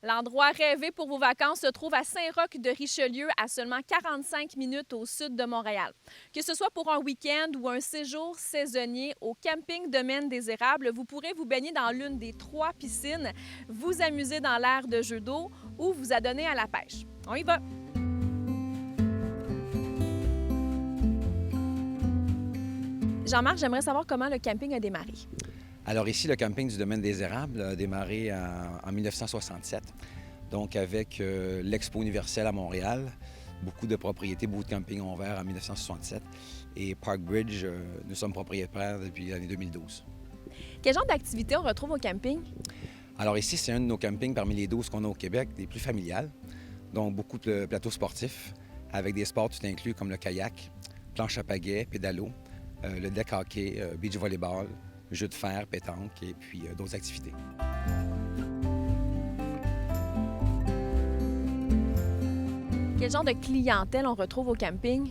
L'endroit rêvé pour vos vacances se trouve à Saint-Roch-de-Richelieu, à seulement 45 minutes au sud de Montréal. Que ce soit pour un week-end ou un séjour saisonnier, au camping Domaine des Érables, vous pourrez vous baigner dans l'une des 3 piscines, vous amuser dans l'aire de jeux d'eau ou vous adonner à la pêche. On y va! Jean-Marc, j'aimerais savoir comment le camping a démarré. Alors ici, le camping du Domaine des Érables a démarré en 1967, donc avec l'Expo universelle à Montréal, beaucoup de propriétés, beaucoup de campings ont ouvert en 1967 et Parkbridge, nous sommes propriétaires depuis l'année 2012. Quel genre d'activité on retrouve au camping? Alors ici, c'est un de nos campings parmi les 12 qu'on a au Québec, des plus familiales, donc beaucoup de plateaux sportifs avec des sports tout inclus comme le kayak, planche à pagaie, pédalo, le deck hockey, beach volleyball, jeux de fer, pétanque et puis d'autres activités. Quel genre de clientèle on retrouve au camping?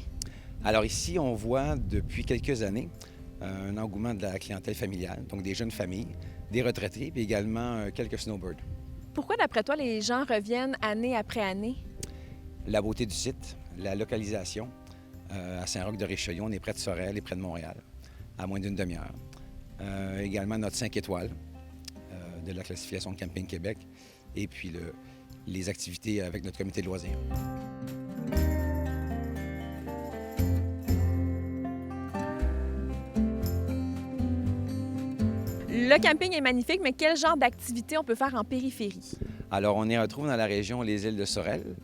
Alors ici, on voit depuis quelques années un engouement de la clientèle familiale, donc des jeunes familles, des retraités, puis également quelques snowbirds. Pourquoi, d'après toi, les gens reviennent année après année? La beauté du site, la localisation. À Saint-Roch-de-Richelieu, on est près de Sorel et près de Montréal, à moins d'une demi-heure. Également notre 5 étoiles de la classification de Camping Québec et puis les activités avec notre comité de loisirs. Le camping est magnifique, mais quel genre d'activité on peut faire en périphérie? Alors, on y retrouve dans la région les îles de Sorel,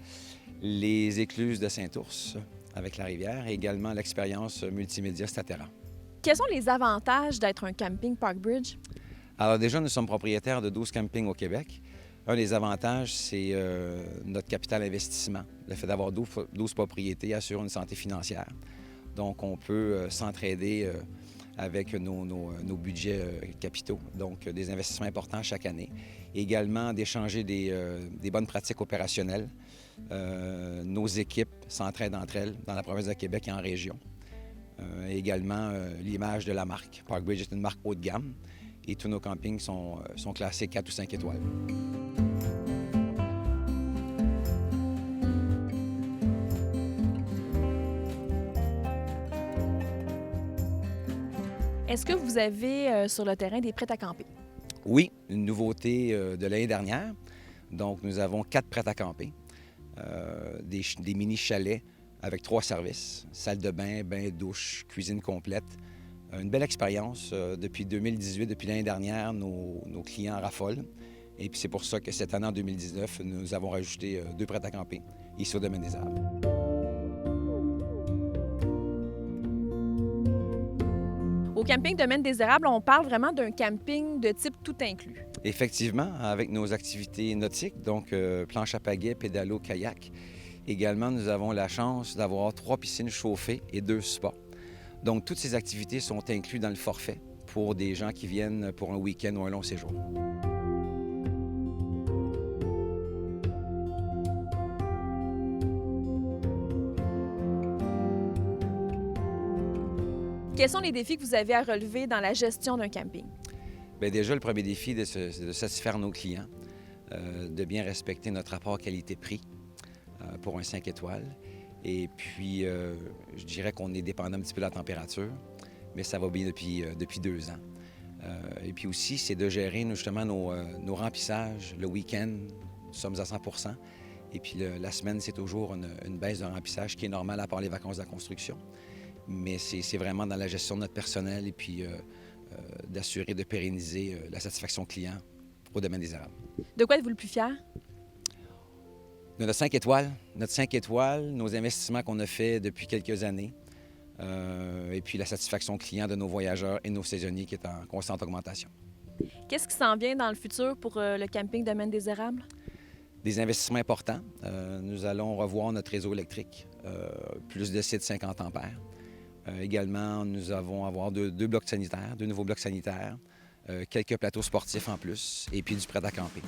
les écluses de Saint-Ours avec la rivière et également l'expérience multimédia Statera. Quels sont les avantages d'être un camping Parkbridge? Alors déjà, nous sommes propriétaires de 12 campings au Québec. Un des avantages, c'est notre capital investissement. Le fait d'avoir 12 propriétés assure une santé financière. Donc, on peut s'entraider avec nos budgets capitaux, donc des investissements importants chaque année. Et également d'échanger des bonnes pratiques opérationnelles. Nos équipes s'entraident entre elles dans la province de Québec et en région. Également l'image de la marque. Parkbridge est une marque haut de gamme et tous nos campings sont classés 4 ou 5 étoiles. Est-ce que vous avez sur le terrain des prêts à camper? Oui, une nouveauté de l'année dernière. Donc, nous avons 4 prêts à camper, des mini-chalets avec 3 services, salle de bain, bain, douche, cuisine complète. Une belle expérience. Depuis 2018, depuis l'année dernière, nos clients raffolent. Et puis c'est pour ça que cette année, en 2019, nous avons rajouté 2 prêts à camper ici au Domaine des Érables. Au camping Domaine des Érables, on parle vraiment d'un camping de type tout inclus. Effectivement, avec nos activités nautiques, donc planche à pagaie, pédalo, kayak. Également, nous avons la chance d'avoir 3 piscines chauffées et 2 spas. Donc, toutes ces activités sont incluses dans le forfait pour des gens qui viennent pour un week-end ou un long séjour. Quels sont les défis que vous avez à relever dans la gestion d'un camping? Bien, déjà, le premier défi, c'est de satisfaire nos clients, de bien respecter notre rapport qualité-prix pour un 5 étoiles. Et puis, je dirais qu'on est dépendant un petit peu de la température, mais ça va bien depuis 2 ans. Et puis aussi, c'est de gérer justement nos remplissages. Le week-end, nous sommes à 100 %. Et puis la semaine, c'est toujours une baisse de remplissage qui est normale à part les vacances de la construction. Mais c'est vraiment dans la gestion de notre personnel et puis d'assurer de pérenniser la satisfaction client au Domaine des Érables. De quoi êtes-vous le plus fier? De notre 5 étoiles. Notre 5 étoiles, nos investissements qu'on a faits depuis quelques années, et puis la satisfaction client de nos voyageurs et nos saisonniers qui est en constante augmentation. Qu'est-ce qui s'en vient dans le futur pour le camping Domaine des Érables? Des investissements importants. Nous allons revoir notre réseau électrique, plus de sites 50 ampères. Également, nous allons avoir 2 blocs sanitaires, 2 nouveaux blocs sanitaires, quelques plateaux sportifs en plus, et puis du prêt à camper.